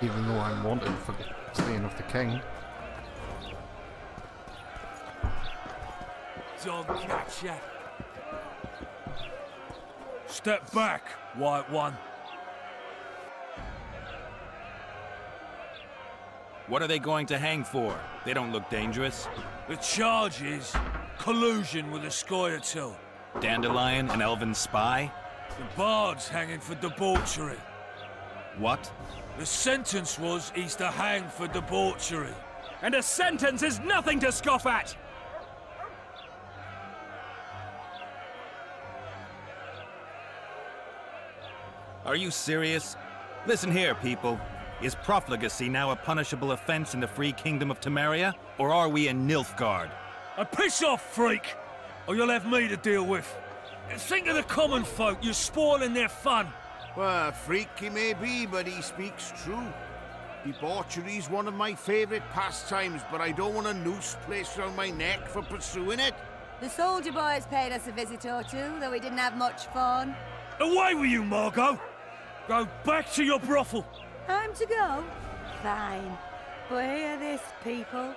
Even though I'm wanted for the slaying of the king. Don't catch ya. Step back, White One. What are they going to hang for? They don't look dangerous. The charge is collusion with the Scoia'tael. Dandelion, an elven spy? The bard's hanging for debauchery. What? The sentence was he's to hang for debauchery. And a sentence is nothing to scoff at! Are you serious? Listen here, people. Is profligacy now a punishable offense in the free kingdom of Temeria? Or are we in Nilfgaard? Piss off, freak! Or you'll have me to deal with. Think of the common folk, you're spoiling their fun. Well, a freak he may be, but he speaks true. Debauchery's one of my favourite pastimes, but I don't want a noose placed around my neck for pursuing it. The soldier boys paid us a visit or two, though we didn't have much fun. Away with you, Margot! Go back to your brothel. Time to go? Fine. But hear this, people.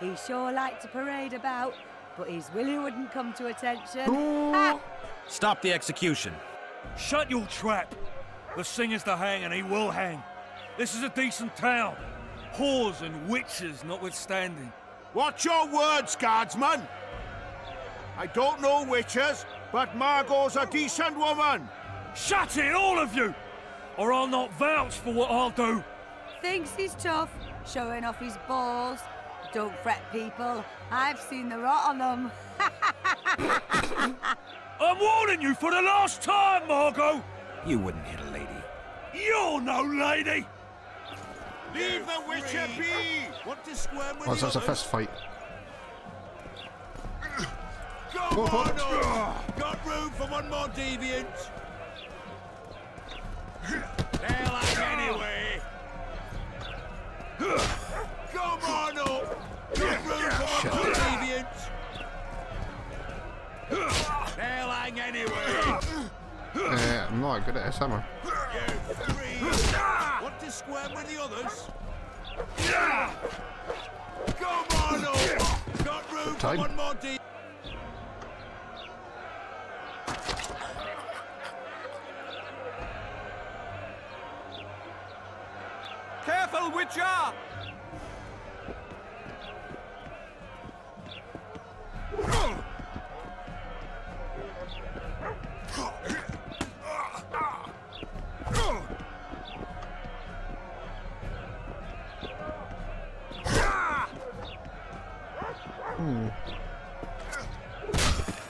He sure liked to parade about, but his Willie wouldn't come to attention. Ha! Stop the execution. Shut your trap. The singer's to hang, and he will hang. This is a decent town. Whores and witches notwithstanding. Watch your words, guardsman! I don't know witches, but Margot's a decent woman! Shut it, all of you! Or I'll not vouch for what I'll do. Thinks he's tough, showing off his balls. Don't fret, people. I've seen the rot on them. I'm warning you for the last time, Margot! You wouldn't hit a lady. You're no lady! Leave the witcher be! Want to squirm with Oh, the so it's a others? fist fight. Go on, got room for one more deviant. They'll hang anyway. Come on up. Got room for one more deviant. They'll hang anyway. I'm not good at this, am I? You three. Want to squirm with the others? Come on up. Got room for Time. one more deviant. Careful, Witcher!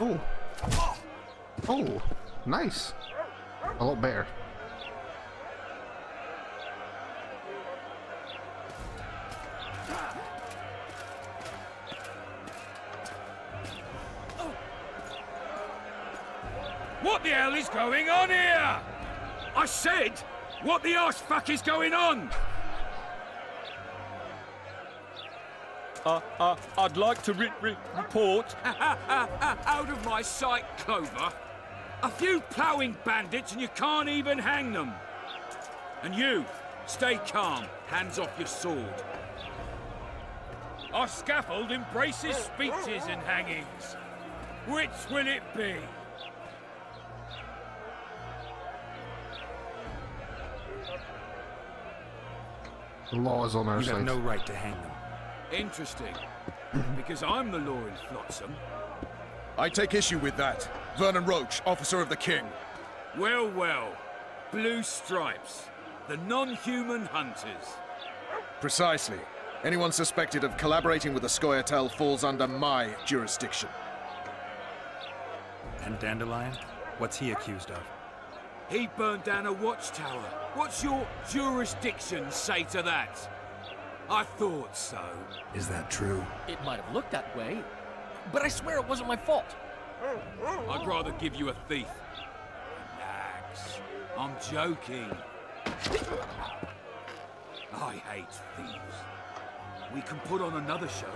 Oh. Oh, nice. A lot better. What the hell is going on here? I said, what the arse fuck is going on? I'd like to report. Out of my sight, Clover. A few ploughing bandits and you can't even hang them. And you, stay calm, hands off your sword. Our scaffold embraces speeches and hangings. Which will it be? The law is on our You have side. no right to hang them. Interesting. Because I'm the law in Flotsam. I take issue with that. Vernon Roach, officer of the king. Well, well. Blue Stripes. The non-human hunters. Precisely. Anyone suspected of collaborating with the Scoia'tael falls under my jurisdiction. And Dandelion? What's he accused of? He burned down a watchtower. What's your jurisdiction say to that? I thought so. Is that true? It might have looked that way, but I swear it wasn't my fault. I'd rather give you a thief. Relax. I'm joking. I hate thieves. We can put on another show.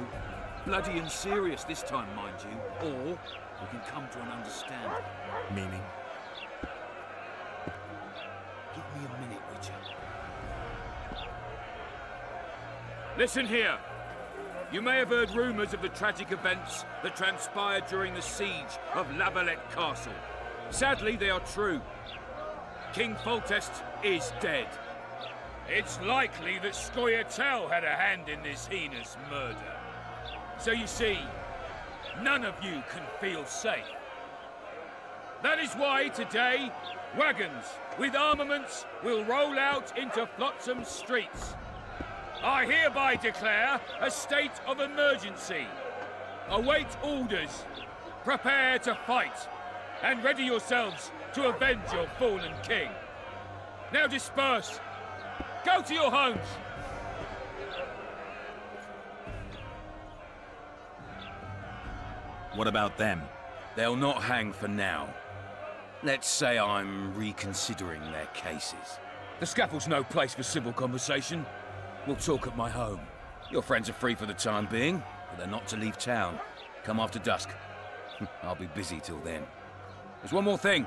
Bloody and serious this time, mind you. Or we can come to an understanding. Meaning? Give me a minute, Witcher. Listen here. You may have heard rumors of the tragic events that transpired during the siege of La Valette Castle. Sadly, they are true. King Foltest is dead. It's likely that Scoia'tael had a hand in this heinous murder. So you see, none of you can feel safe. That is why today, wagons with armaments will roll out into Flotsam streets. I hereby declare a state of emergency. Await orders. Prepare to fight. And ready yourselves to avenge your fallen king. Now disperse. Go to your homes. What about them? They'll not hang for now. Let's say I'm reconsidering their cases. The scaffold's no place for civil conversation. We'll talk at my home. Your friends are free for the time being, but they're not to leave town. Come after dusk. I'll be busy till then. There's one more thing.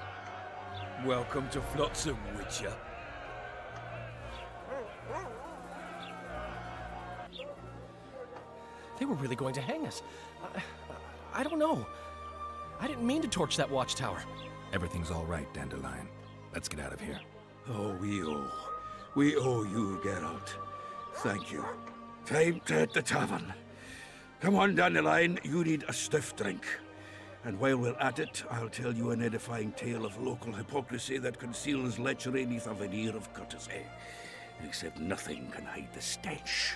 Welcome to Flotsam, Witcher. They were really going to hang us. I don't know. I didn't mean to torch that watchtower. Everything's all right, Dandelion. Let's get out of here. Oh, we owe you, Geralt. Thank you. Time to hit the tavern. Come on, Dandelion, you need a stiff drink. And while we're at it, I'll tell you an edifying tale of local hypocrisy that conceals lechery neath a veneer of courtesy. Except nothing can hide the stench.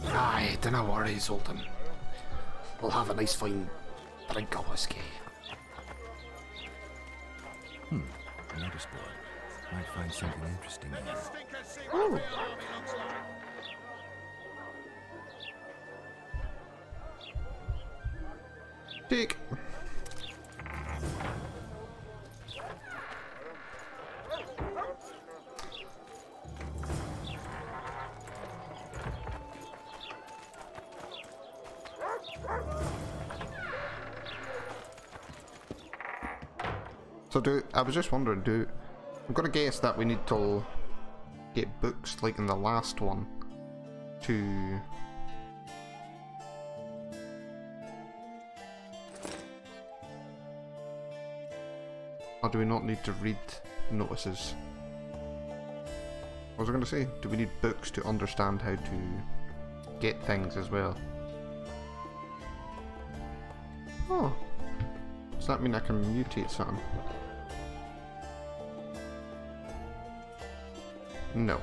Aye, dinna worry, Zoltan. We'll have a nice fine drink of whiskey. Notice board. Might find something interesting here. Oh. Take. So I was just wondering, I'm gonna guess that we need to get books like in the last one to or do we not need to read notices? What was I gonna say? Do we need books to understand how to get things as well? Oh, does that mean I can mutate something? No.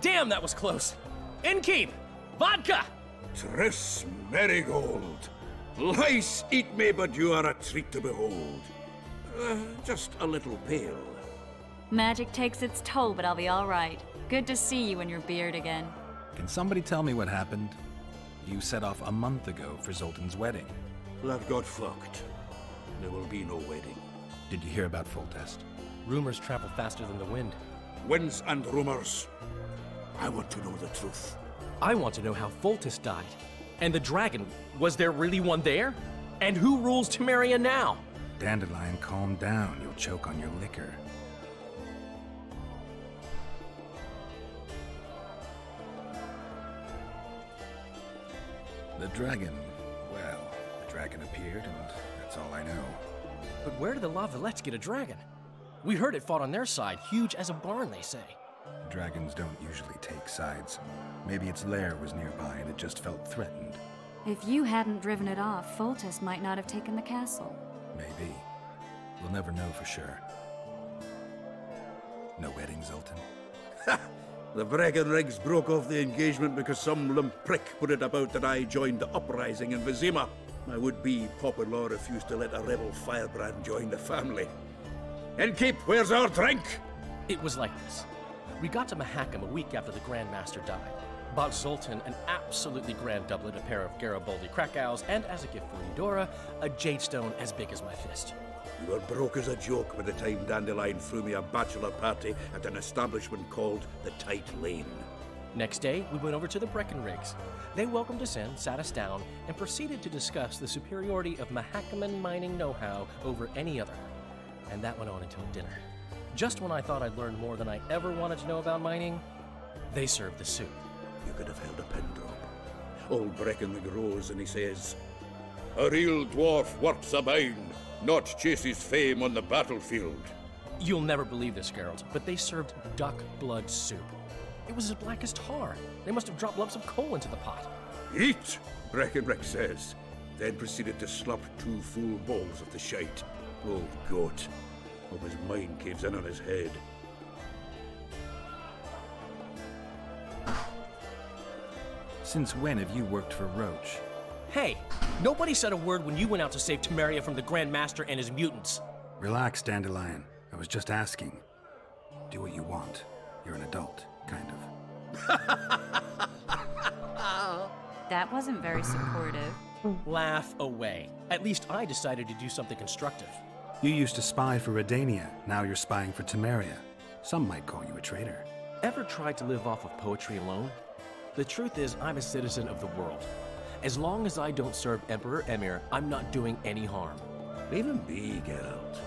Damn, that was close. Innkeep! Vodka! Triss Marigold. Lice eat me, but you are a treat to behold. Just a little pale. Magic takes its toll, but I'll be all right. Good to see you in your beard again. Can somebody tell me what happened? You set off a month ago for Zoltan's wedding. That got fucked. There will be no wedding. Did you hear about Foltest? Rumors travel faster than the wind. Winds and rumors. I want to know the truth. I want to know how Foltest died. And the dragon, was there really one there? And who rules Temeria now? Dandelion, calm down. You'll choke on your liquor. The dragon. Well, the dragon appeared, and that's all I know. But where did the La Valettes get a dragon? We heard it fought on their side, huge as a barn, they say. Dragons don't usually take sides. Maybe its lair was nearby and it just felt threatened. If you hadn't driven it off, Foltest might not have taken the castle. Maybe. We'll never know for sure. No wedding, Zoltan? The Breckenrigs broke off the engagement because some limp prick put it about that I joined the uprising in Vizima. My would-be Popper-law refused to let a rebel firebrand join the family. Innkeep, where's our drink? It was like this. We got to Mahakam a week after the Grand Master died. Bought Zoltan an absolutely grand doublet, a pair of Garibaldi Krakows, and as a gift for Eudora, a jadestone as big as my fist. You were broke as a joke by the time Dandelion threw me a bachelor party at an establishment called the Tight Lane. Next day, we went over to the Breckenrigs. They welcomed us in, sat us down, and proceeded to discuss the superiority of Mahakaman mining know-how over any other. and that went on until dinner. Just when I thought I'd learned more than I ever wanted to know about mining, they served the soup. You could have held a pin drop. Old Breckenridge rose and he says, "A real dwarf works a mine, not chases fame on the battlefield." You'll never believe this, Geralt, but they served duck blood soup. It was as black as tar. They must have dropped lumps of coal into the pot. "Eat," Breckenridge says, then proceeded to slurp 2 full bowls of the shite. Old goat. Hope his mind caves in on his head. Since when have you worked for Roach? Hey, nobody said a word when you went out to save Temeria from the Grand Master and his mutants. Relax, Dandelion. I was just asking. Do what you want. You're an adult, kind of. That wasn't very supportive. Laugh away. At least I decided to do something constructive. You used to spy for Redania. Now you're spying for Temeria. Some might call you a traitor. Ever tried to live off of poetry alone? The truth is, I'm a citizen of the world. As long as I don't serve Emperor Emir, I'm not doing any harm. Leave him be, Geralt.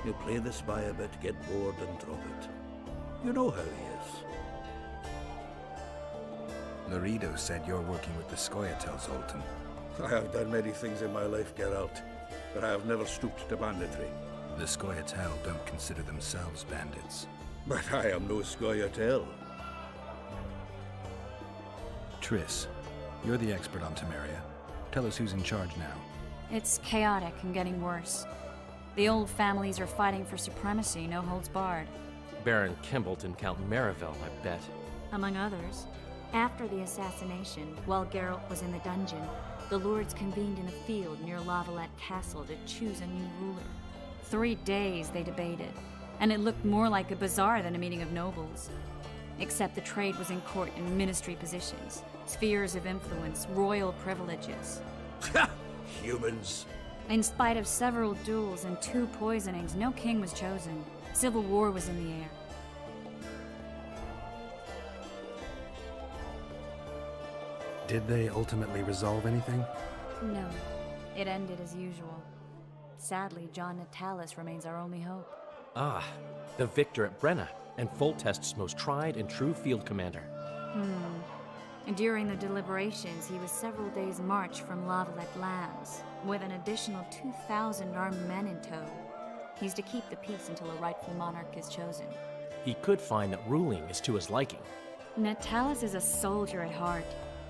You play the spy a bit, get bored and drop it. You know how he is. Laredo said you're working with the Scoia'tael, Zoltan. I have done many things in my life, Geralt, but I have never stooped to banditry. The Scoia'tael don't consider themselves bandits. But I am no Scoia'tael. Triss, you're the expert on Temeria. Tell us who's in charge now. It's chaotic and getting worse. The old families are fighting for supremacy, no holds barred. Baron Kimbolt and Count Marivel, I bet. Among others. After the assassination, while Geralt was in the dungeon, the lords convened in a field near Lavalette Castle to choose a new ruler. 3 days they debated, and it looked more like a bazaar than a meeting of nobles. Except the trade was in court and ministry positions, spheres of influence, royal privileges. Humans. In spite of several duels and 2 poisonings, no king was chosen. Civil war was in the air. Did they ultimately resolve anything? No. It ended as usual. Sadly, John Natalis remains our only hope. Ah, the victor at Brenna, and Foltest's most tried and true field commander. During the deliberations, he was several days' march from Lavalette lands, with an additional 2,000 armed men in tow. He's to keep the peace until a rightful monarch is chosen. He could find that ruling is to his liking. Natalis is a soldier at heart.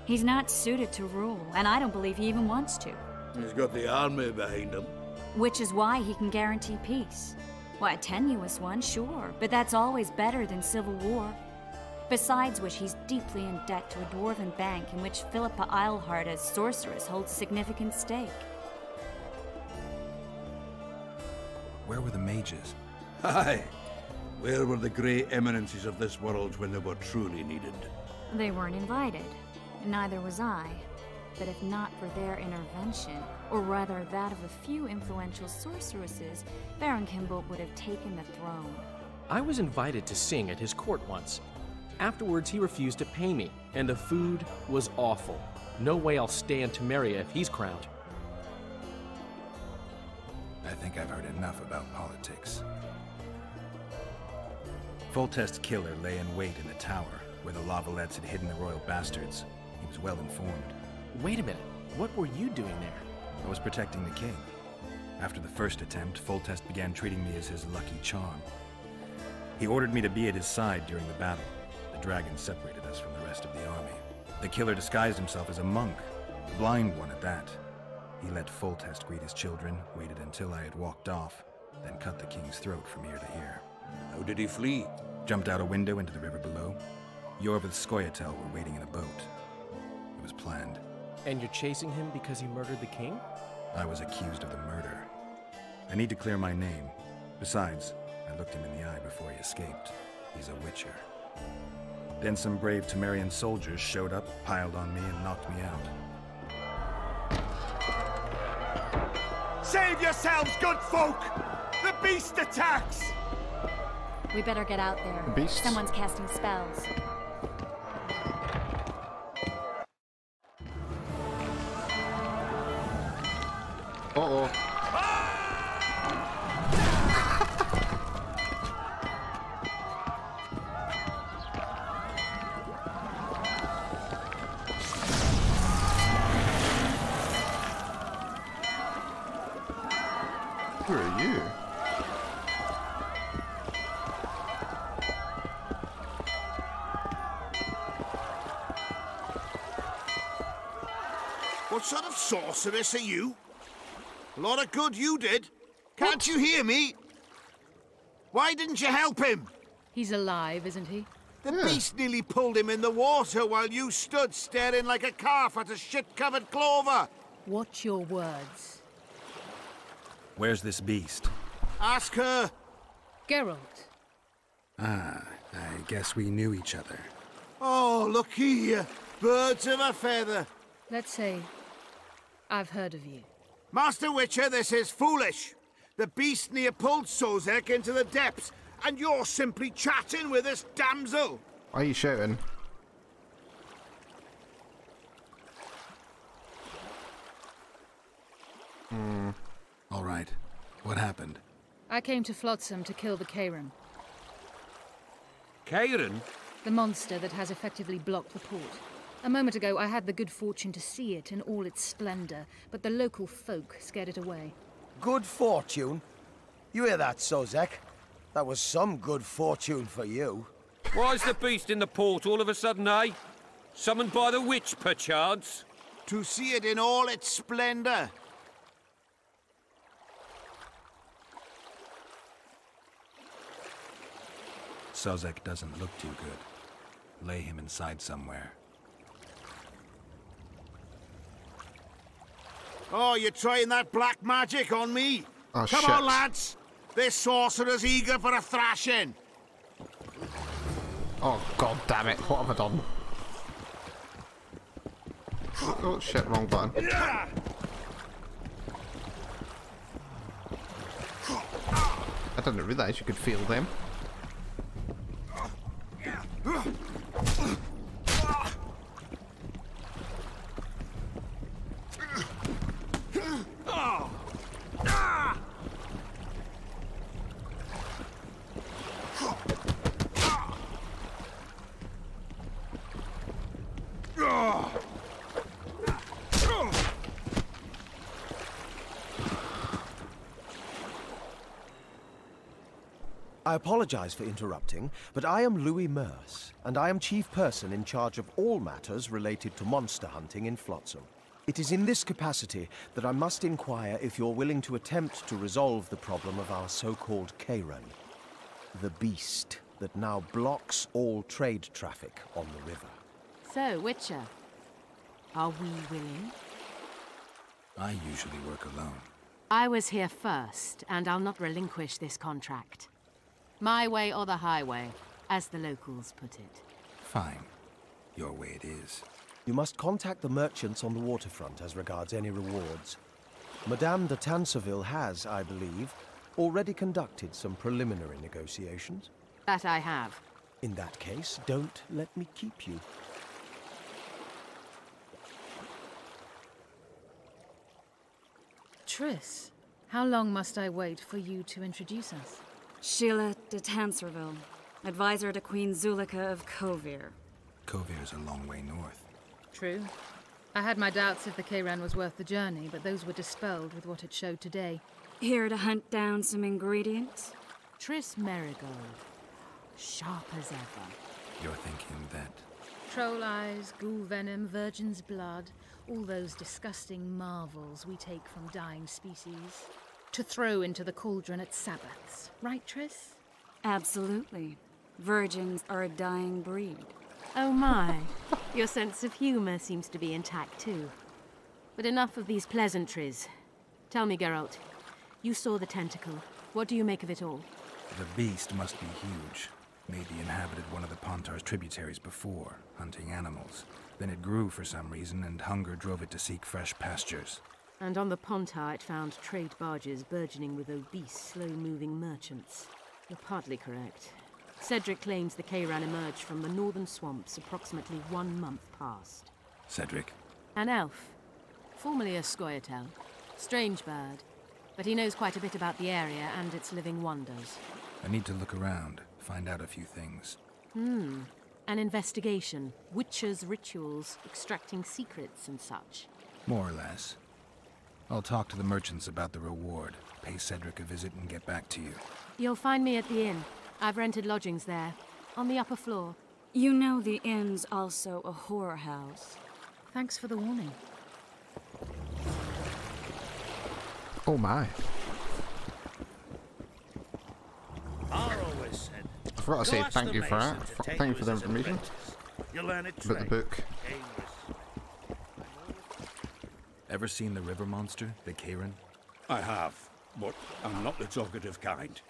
He's not suited to rule, and I don't believe he even wants to. He's got the army behind him. Which is why he can guarantee peace. Well, a tenuous one, sure, but that's always better than civil war. Besides which, he's deeply in debt to a dwarven bank in which Philippa Eilhart as sorceress holds significant stake. Where were the mages? Aye. Where were the grey eminences of this world when they were truly needed? They weren't invited. Neither was I. But if not for their intervention, or rather that of a few influential sorceresses, Baron Kimbolt would have taken the throne. I was invited to sing at his court once. Afterwards, he refused to pay me, and the food was awful. No way I'll stay in Temeria if he's crowned. I think I've heard enough about politics. Foltest's killer lay in wait in the tower, where the Lavalettes had hidden the royal bastards. He was well informed. Wait a minute. What were you doing there? I was protecting the king. After the first attempt, Foltest began treating me as his lucky charm. He ordered me to be at his side during the battle. The dragon separated us from the rest of the army. The killer disguised himself as a monk, a blind one at that. He let Foltest greet his children, waited until I had walked off, then cut the king's throat from ear to ear. How did he flee? Jumped out a window into the river below. Yorvith Scoia'tael were waiting in a boat. It was planned. And you're chasing him because he murdered the king? I was accused of the murder. I need to clear my name. Besides, I looked him in the eye before he escaped. He's a witcher. Then some brave Temerian soldiers showed up, piled on me, and knocked me out. Save yourselves, good folk! The beast attacks! We better get out there. The beast? Someone's casting spells. Uh-oh. you? What sort of sorceress are you? A lot of good you did. Can't you hear me? Why didn't you help him? He's alive, isn't he? The beast nearly pulled him in the water while you stood staring like a calf at a shit-covered clover. Watch your words. Where's this beast? Ask her. Geralt. Ah, I guess we knew each other. Oh, look here. Birds of a feather. Let's say I've heard of you. Master Witcher, this is foolish. The beast near pulled Sozek into the depths, and you're simply chatting with this damsel. Why are you shouting? All right. What happened? I came to Flotsam to kill the Kayran, Kayran? the monster that has effectively blocked the port. A moment ago, I had the good fortune to see it in all its splendor, but the local folk scared it away. Good fortune? You hear that, Sozek? That was some good fortune for you. Why's the beast in the port all of a sudden, eh? Summoned by the witch, perchance? To see it in all its splendor. Sozek doesn't look too good. Lay him inside somewhere. Oh, you're trying that black magic on me? Oh, Come shit. on, lads. This sorcerer's eager for a thrashing. Oh, god damn it. What have I done? Oh, shit. Wrong button. I didn't realise you could feel them. I apologize for interrupting, but I am Louis Merce, and I am chief person in charge of all matters related to monster hunting in Flotsam. It is in this capacity that I must inquire if you're willing to attempt to resolve the problem of our so-called Kayran, the beast that now blocks all trade traffic on the river. So, Witcher, are we willing? I usually work alone. I was here first, and I'll not relinquish this contract. My way or the highway, as the locals put it. Fine. Your way it is. You must contact the merchants on the waterfront as regards any rewards. Madame de Tanseville has, I believe, already conducted some preliminary negotiations. That I have. In that case, don't let me keep you. Triss, how long must I wait for you to introduce us? Sheila de Tanserville, advisor to Queen Zulika of Kovir. Kovir's a long way north. True. I had my doubts if the Kayran was worth the journey, but those were dispelled with what it showed today. Here to hunt down some ingredients? Triss Merigold. Sharp as ever. You're thinking that... Troll eyes, ghoul venom, virgin's blood, all those disgusting marvels we take from dying species, to throw into the cauldron at Sabbaths. Right, Triss? Absolutely. Virgins are a dying breed. Oh my. Your sense of humor seems to be intact too. But enough of these pleasantries. Tell me, Geralt, you saw the tentacle. What do you make of it all? The beast must be huge. Maybe inhabited one of the Pontar's tributaries before, hunting animals. Then it grew for some reason, and hunger drove it to seek fresh pastures. And on the Pontar it found trade barges burgeoning with obese, slow-moving merchants. You're partly correct. Cedric claims the Kayran emerged from the northern swamps approximately 1 month past. Cedric? An elf. Formerly a Scoia'tael. Strange bird. But he knows quite a bit about the area and its living wonders. I need to look around, find out a few things. An investigation. Witchers' rituals, extracting secrets and such. More or less. I'll talk to the merchants about the reward, pay Cedric a visit, and get back to you. You'll find me at the inn. I've rented lodgings there, on the upper floor. You know the inn's also a whorehouse. Thanks for the warning. Oh my. I always said, I forgot to say thank you for that. Thank you for the information. You learn it About the book. Ever seen the river monster, the Karen? I have, but I'm not the talkative kind.